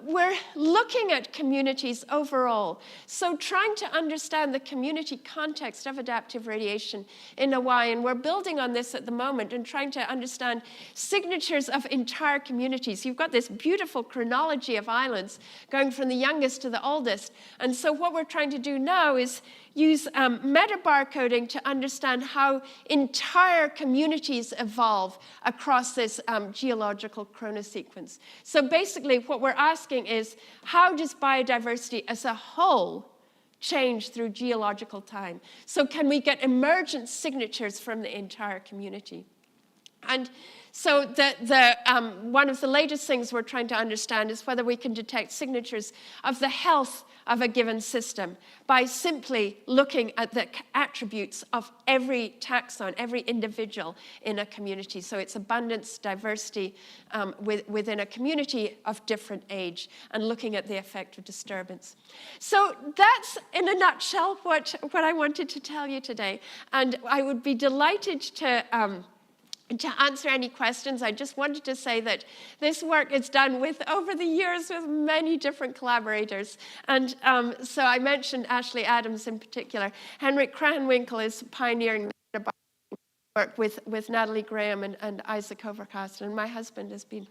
we're looking at communities overall. So trying to understand the community context of adaptive radiation in Hawaii, and we're building on this at the moment and trying to understand signatures of entire communities. You've got this beautiful chronology of islands going from the youngest to the oldest. And so what we're trying to do now is use metabarcoding to understand how entire communities evolve across this geological chronosequence. So basically what we're asking is, how does biodiversity as a whole change through geological time? So can we get emergent signatures from the entire community? And so one of the latest things we're trying to understand is whether we can detect signatures of the health of a given system by simply looking at the attributes of every taxon, every individual in a community. So it's abundance, diversity within a community of different age, and looking at the effect of disturbance. So that's, in a nutshell, what I wanted to tell you today. And I would be delighted to answer any questions. I just wanted to say that this work is done over the years with many different collaborators. And so I mentioned Ashley Adams in particular. Henrik Kranwinkle is pioneering the work with Natalie Graham and Isaac Overcast. And my husband has been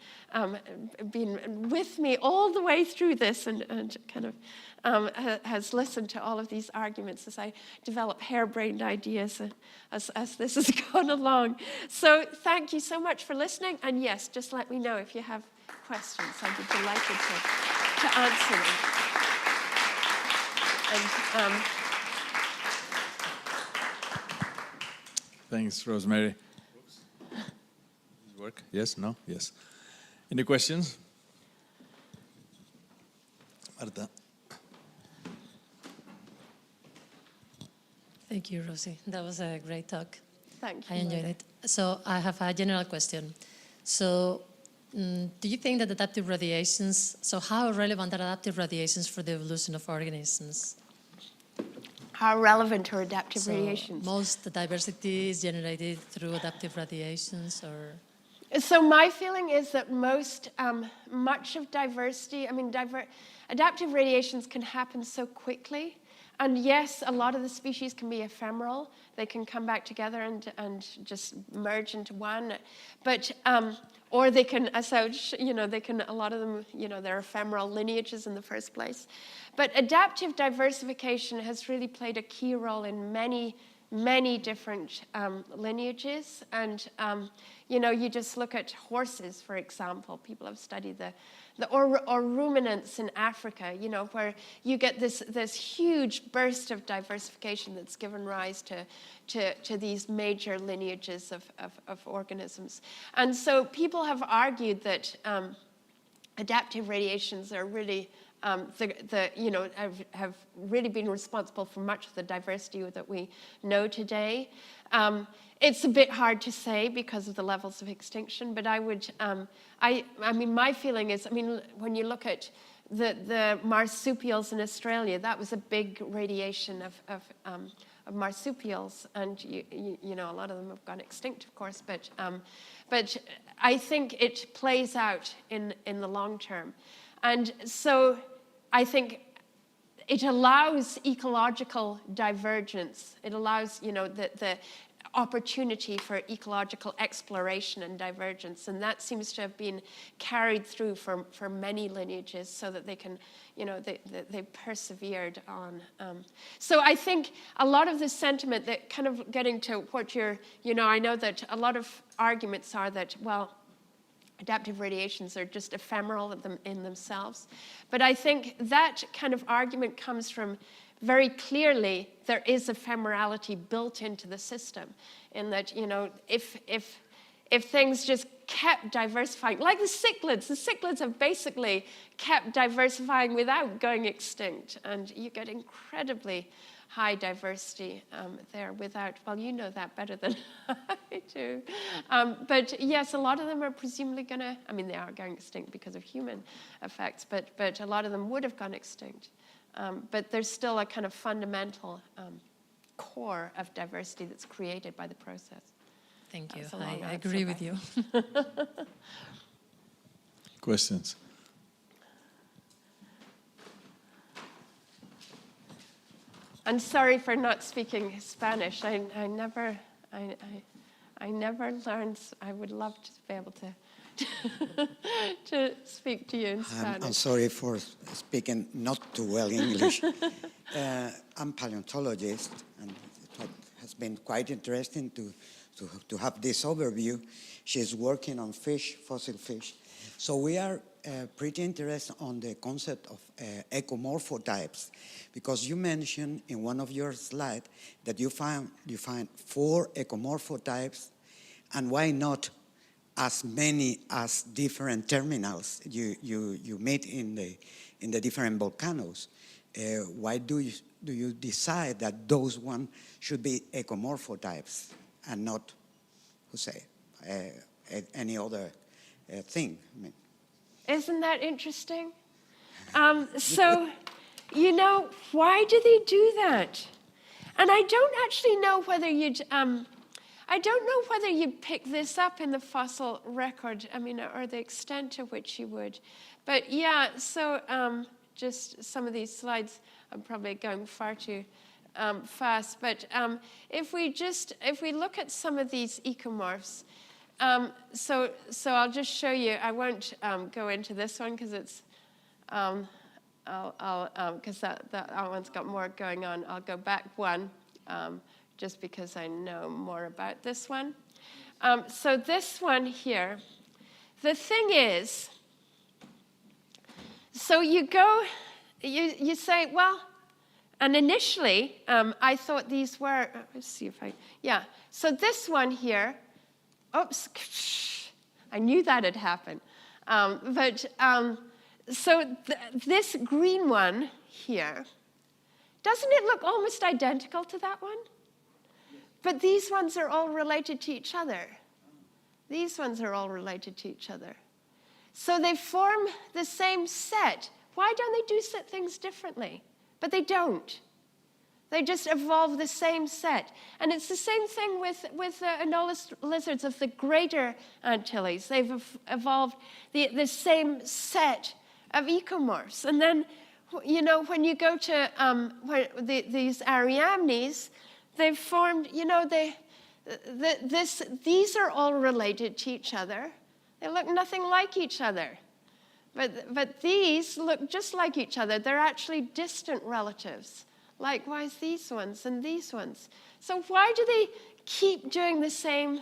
with me all the way through this and kind of has listened to all of these arguments as I develop harebrained ideas as this has gone along. So thank you so much for listening. And yes, just let me know if you have questions. I'd be delighted to answer them. And, Thanks, Rosemary. Does it work? Yes? No? Yes. Any questions? Marta. Thank you, Rosie. That was a great talk. Thank you. I enjoyed it. So I have a general question. So do you think that adaptive radiations, so how relevant are adaptive radiations for the evolution of organisms? How relevant are adaptive radiations? Most diversity is generated through adaptive radiations, or? So my feeling is that much of diversity, adaptive radiations can happen so quickly. And yes, a lot of the species can be ephemeral. They can come back together and just merge into one. But, or they can, a lot of them, they're ephemeral lineages in the first place. But adaptive diversification has really played a key role in many different lineages. And, you just look at horses, for example. People have studied or ruminants in Africa, where you get this huge burst of diversification that's given rise to these major lineages of organisms. And so people have argued that adaptive radiations are really have really been responsible for much of the diversity that we know today. It's a bit hard to say because of the levels of extinction, but I would, my feeling is, when you look at the marsupials in Australia, that was a big radiation of marsupials, and a lot of them have gone extinct, of course, but I think it plays out in the long term. And so I think it allows ecological divergence. It allows, the opportunity for ecological exploration and divergence. And that seems to have been carried through for many lineages so that they can, they persevered on. So I think a lot of the sentiment that kind of getting to what you're, I know that a lot of arguments are that, well, adaptive radiations are just ephemeral in themselves. But I think that kind of argument comes from very clearly there is ephemerality built into the system, in that, if things just kept diversifying, like the cichlids have basically kept diversifying without going extinct, and you get incredibly high diversity there without, well, you know that better than I do. But yes, a lot of them are presumably going to, they are going extinct because of human effects, but a lot of them would have gone extinct. But there's still a kind of fundamental core of diversity that's created by the process. Thank you. That's a long I answer, agree but- with you. Questions? I'm sorry for not speaking Spanish. I never learned. I would love to be able to to speak to you in Spanish. I'm sorry for speaking not too well English. I'm paleontologist, and it has been quite interesting to have this overview. She's working on fish, fossil fish. So we are pretty interested on the concept of ecomorphotypes, because you mentioned in one of your slides that you find 4 ecomorphotypes, and why not as many as different terminals you meet in the different volcanoes? Why do you decide that those ones should be ecomorphotypes and not, any other thing? I mean, Isn't that interesting? So, why do they do that? And I don't actually know whether you'd pick this up in the fossil record, or the extent to which you would. But yeah, so just some of these slides, I'm probably going far too fast. But if we look at some of these ecomorphs, so I'll just show you. I won't go into this one because it's, because that one's got more going on. I'll go back one, just because I know more about this one. So this one here, the thing is, so you say, well, and initially I thought these were, let's see if so this one here, oops, I knew that had happened. This green one here, doesn't it look almost identical to that one? But these ones are all related to each other. These ones are all related to each other. So they form the same set. Why don't they do things differently? But they don't. They just evolve the same set. And it's the same thing with anolis lizards of the greater Antilles. They've evolved the same set of ecomorphs. And then, when you go to these Ariamnes, they've formed, these are all related to each other. They look nothing like each other. But these look just like each other. They're actually distant relatives. Likewise, these ones and these ones. So why do they keep doing the same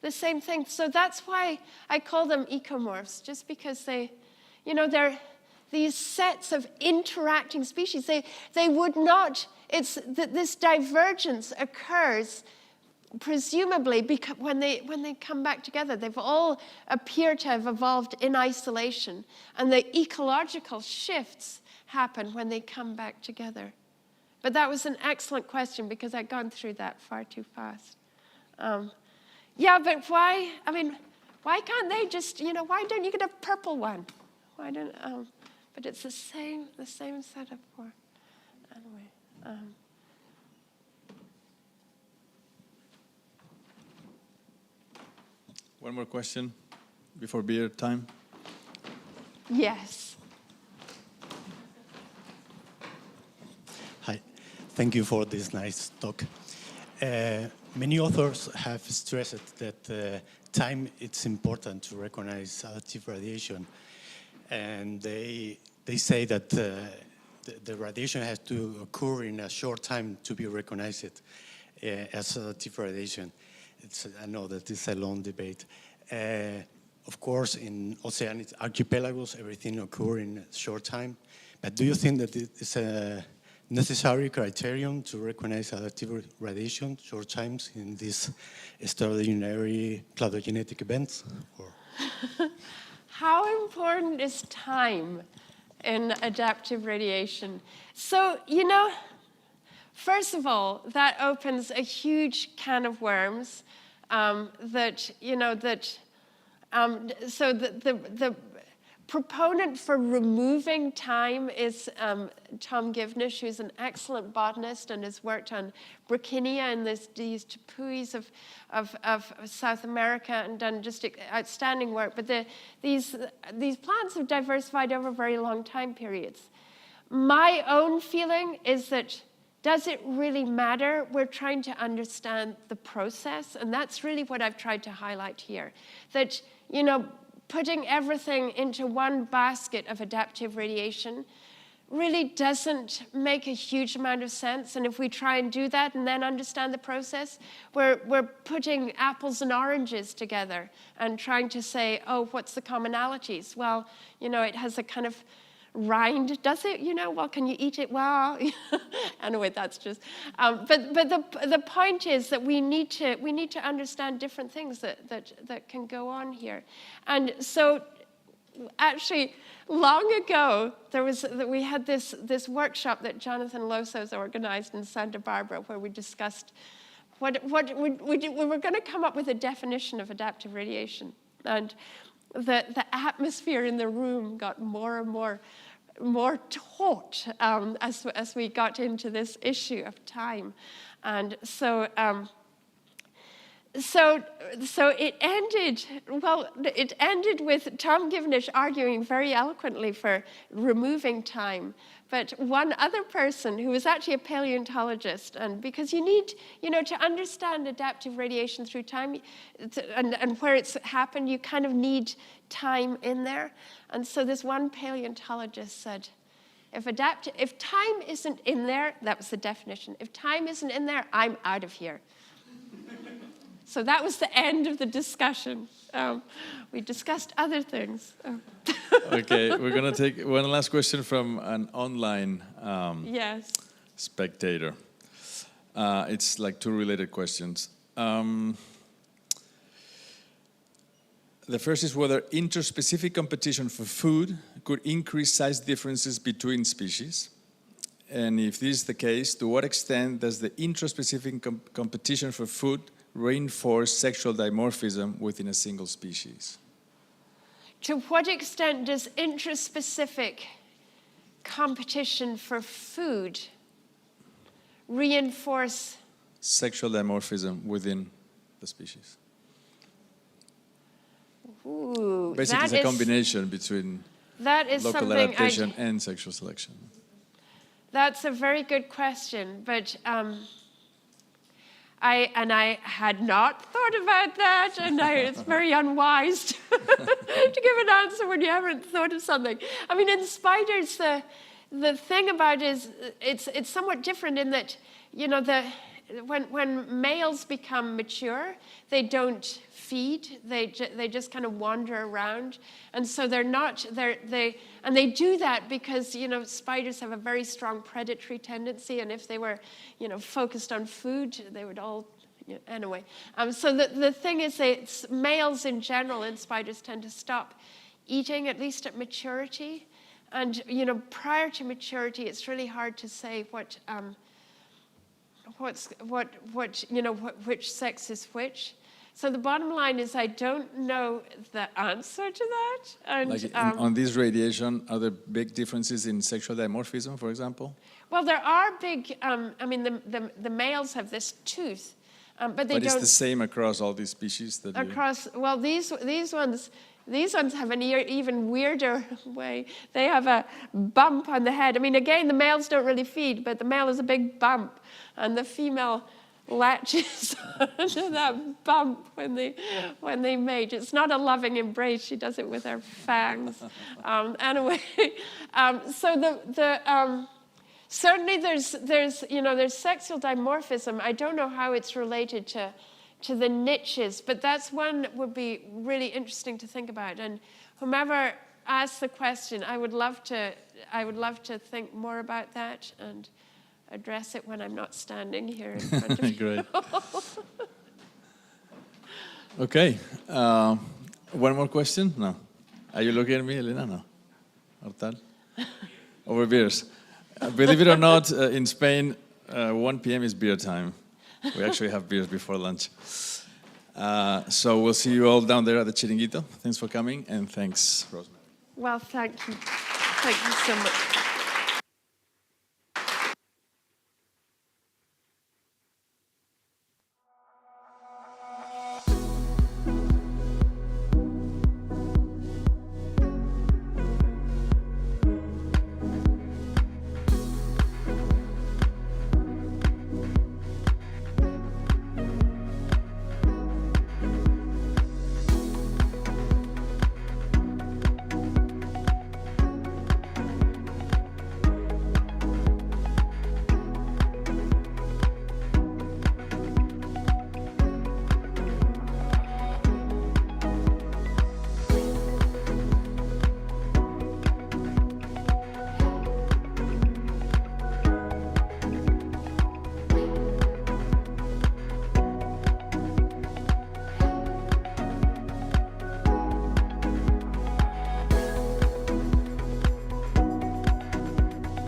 thing? So that's why I call them ecomorphs, just because they're these sets of interacting species. They would not, this divergence occurs presumably because when they come back together. They've all appear to have evolved in isolation, and the ecological shifts happen when they come back together. But that was an excellent question, because I'd gone through that far too fast. But why? Why can't they just, why don't you get a purple one? Why don't? But it's the same set of 4. Anyway. One more question before beer time. Yes. Hi, thank you for this nice talk. Many authors have stressed that time it's important to recognize adaptive radiation, and they say that the radiation has to occur in a short time to be recognized as adaptive radiation. I know that it's a long debate. Of course, in oceanic archipelagos, everything occurs in a short time. But do you think that it's a necessary criterion to recognize adaptive radiation short times in these extraordinary cladogenetic events? Or? How important is time in adaptive radiation? So, first of all, that opens a huge can of worms. So the proponent for removing time is Tom Givnish, who's an excellent botanist and has worked on Brachynia and these tapuis of South America and done just outstanding work. But these plants have diversified over very long time periods. My own feeling is that, does it really matter? We're trying to understand the process, and that's really what I've tried to highlight here. That, you know, putting everything into one basket of adaptive radiation really doesn't make a huge amount of sense. And if we try and do that and then understand the process, we're putting apples and oranges together and trying to say, oh, what's the commonalities? Well, you know, it has a kind of rind, does it? You know, well, can you eat it? Well, anyway, that's just. But the point is that we need to understand different things that can go on here, and so actually long ago we had this workshop that Jonathan Losos organized in Santa Barbara where we discussed we were going to come up with a definition of adaptive radiation, and the atmosphere in the room got more and more taut as we got into this issue of time. And so it ended with Tom Givnish arguing very eloquently for removing time. But one other person who was actually a paleontologist, and because you need, you know, to understand adaptive radiation through time and where it's happened, you kind of need time in there. And so this one paleontologist said, if time isn't in there, that was the definition. If time isn't in there, I'm out of here. So that was the end of the discussion. We discussed other things. Okay, we're going to take one last question from an online yes. spectator. It's like two related questions. The first is whether interspecific competition for food could increase size differences between species. And if this is the case, to what extent does the intraspecific competition for food reinforce sexual dimorphism within a single species? To what extent does intraspecific competition for food reinforce sexual dimorphism within the species? Ooh, basically, it's a combination between local adaptation and sexual selection. That's a very good question, but I had not thought about that, and it's very unwise to give an answer when you haven't thought of something. I mean, in spiders, the thing about it is it's somewhat different in that, you know, when males become mature, they don't feed. They just kind of wander around, and so they do that because, you know, spiders have a very strong predatory tendency, and if they were, you know, focused on food, they would all, you know, anyway. So the thing is, males in general in spiders tend to stop eating, at least at maturity, and, you know, prior to maturity, it's really hard to say which sex is which. So the bottom line is I don't know the answer to that. And, like on this radiation, are there big differences in sexual dimorphism, for example? Well, there are big, I mean, the males have this tooth, but they don't. But it's the same across all these species? Well, these ones have an even weirder way. They have a bump on the head. I mean, again, the males don't really feed, but the male has a big bump, and the female latches onto that bump when they mate. It's not a loving embrace. She does it with her fangs. Anyway, so certainly there's sexual dimorphism. I don't know how it's related to the niches, but that's one that would be really interesting to think about. And whomever asks the question, I would love to think more about that and address it when I'm not standing here in front of you. Great. Okay. One more question? No. Are you looking at me, Elena? No. Hortal? Over beers. Believe it or not, in Spain, 1 p.m. is beer time. We actually have beers before lunch. So we'll see you all down there at the Chiringuito. Thanks for coming, and thanks, Rosemary. Well, thank you. Thank you so much.